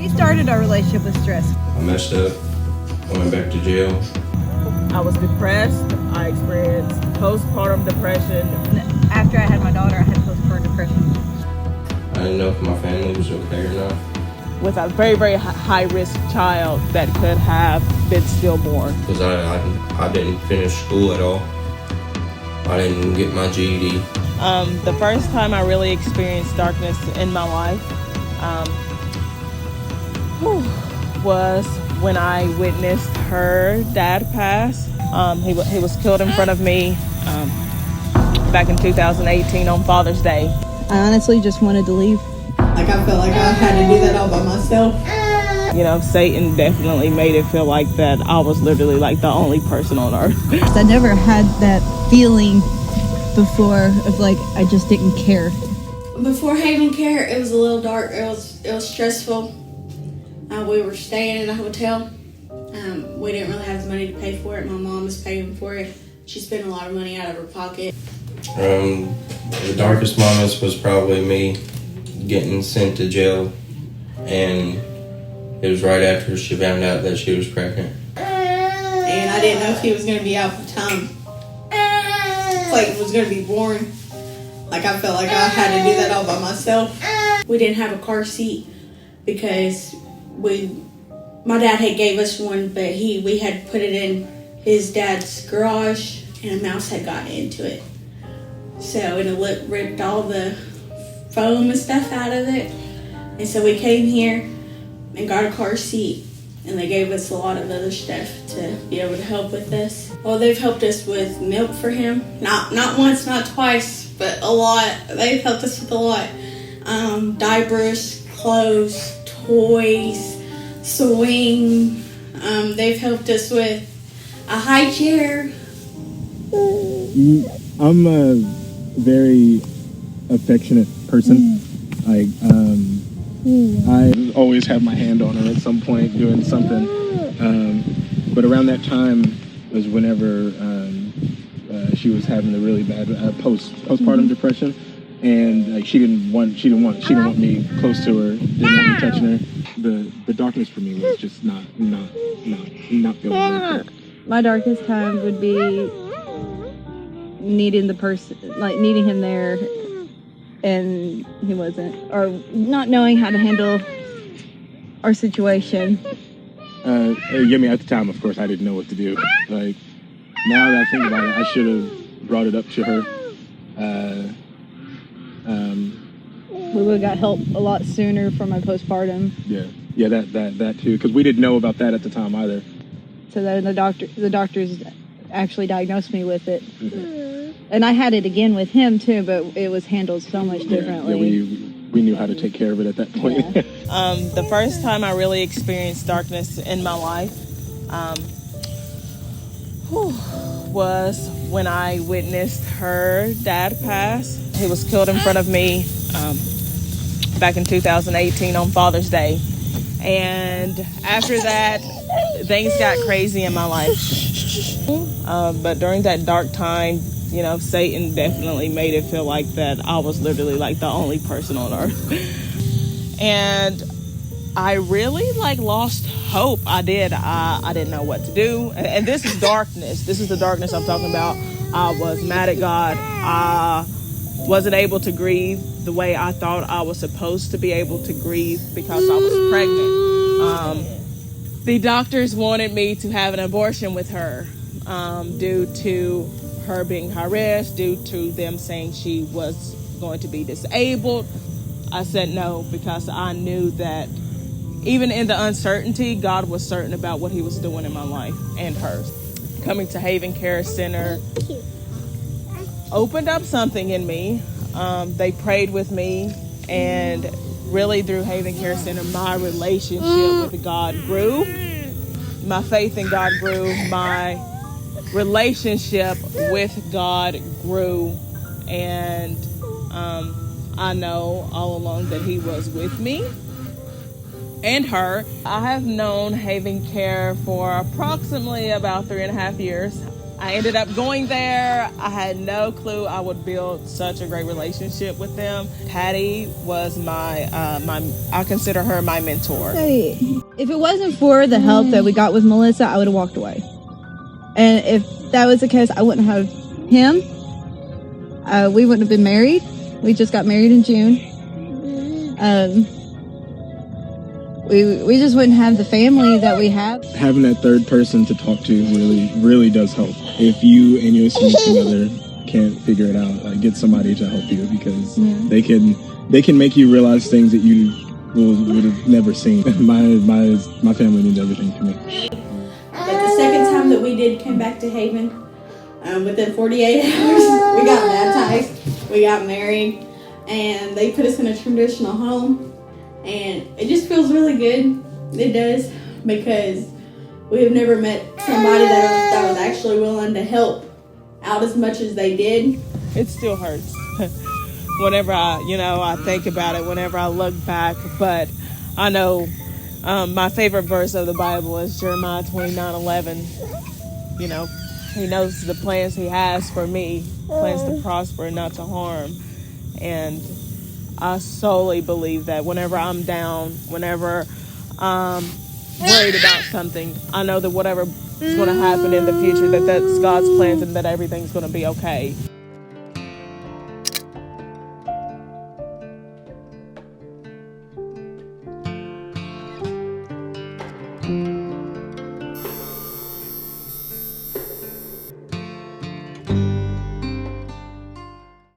We started our relationship with stress. I messed up, went back to jail. I was depressed. I experienced postpartum depression. After I had my daughter, I had postpartum depression. I didn't know if my family was okay or not. With a very, very high-risk child that could have been stillborn. Because I didn't finish school at all. I didn't get my GED. The first time I really experienced darkness in my life was when I witnessed her dad pass. He was killed in front of me back in 2018 on Father's Day. I honestly just wanted to leave. Like, I felt like I had to do that all by myself. You know, Satan definitely made it feel like that I was literally like the only person on earth. I never had that feeling before of like I just didn't care. Before Haven Care, it was a little dark. It was stressful. We were staying in a hotel. We didn't really have the money to pay for it. My mom was paying for it. She spent a lot of money out of her pocket. The darkest moments was probably me getting sent to jail, and it was right after she found out that she was pregnant. And I didn't know if he was going to be out for time. Clayton was going to be born. Like, I felt like I had to do that all by myself. We didn't have a car seat because my dad had gave us one, but we had put it in his dad's garage, and a mouse had gotten into it. So it ripped all the foam and stuff out of it. And so we came here and got a car seat, and they gave us a lot of other stuff to be able to help with this. Well, they've helped us with milk for him. Not once, not twice, but a lot. They've helped us with a lot. Diapers, clothes, toys, swing. They've helped us with a high chair. I'm a very affectionate person. I always have my hand on her at some point doing something. But around that time was whenever she was having a really bad postpartum depression, and like she didn't want me close to her, didn't want me touching her. The darkness for me was just not feeling good. My darkest time would be needing needing him there, and he wasn't, or not knowing how to handle our situation. At the time, of course, I didn't know what to do. Like, now that I think about it, I should have brought it up to her. We would have got help a lot sooner for my postpartum. Yeah, that too, because we didn't know about that at the time either. So then the doctors actually diagnosed me with it. Mm-hmm. And I had it again with him too, but it was handled so much differently. Yeah, we knew how to take care of it at that point. Yeah. The first time I really experienced darkness in my life was when I witnessed her dad pass. He was killed in front of me back in 2018 on Father's Day. And after that, things got crazy in my life. But during that dark time, you know, Satan definitely made it feel like that I was literally like the only person on earth. And I really lost hope. I did. I didn't know what to do. And this is darkness. This is the darkness I'm talking about. I was mad at God. I wasn't able to grieve the way I thought I was supposed to be able to grieve because I was pregnant. The doctors wanted me to have an abortion with her due to her being high risk, due to them saying she was going to be disabled. I said no, because I knew that even in the uncertainty, God was certain about what he was doing in my life and hers. Coming to Haven Care Center opened up something in me. They prayed with me, and really through Haven Care Center, my relationship with God grew. My faith in God grew. My relationship with God grew. And I know all along that he was with me and her. I have known Haven Care for approximately about 3.5 years. I ended up going there. I had no clue I would build such a great relationship with them. Patty was I consider her my mentor. Hey, if it wasn't for the help that we got with Melissa, I would have walked away. And if that was the case, I wouldn't have him. We wouldn't have been married. We just got married in June. We just wouldn't have the family that we have. Having that third person to talk to really does help. If you and your significant other can't figure it out, get somebody to help you, because they can make you realize things that you would have never seen. My family means everything to me. But the second time that we came back to Haven, within 48 hours, we got baptized, we got married, and they put us in a traditional home. And it just feels really good. It does, because we have never met somebody that was actually willing to help out as much as they did. It still hurts whenever I think about it, whenever I look back. But I know my favorite verse of the Bible is Jeremiah 29:11. He knows the plans he has for me, plans to prosper and not to harm. And I solely believe that whenever I'm down, whenever I'm worried about something, I know that whatever is going to happen in the future, that's God's plans and that everything's going to be okay.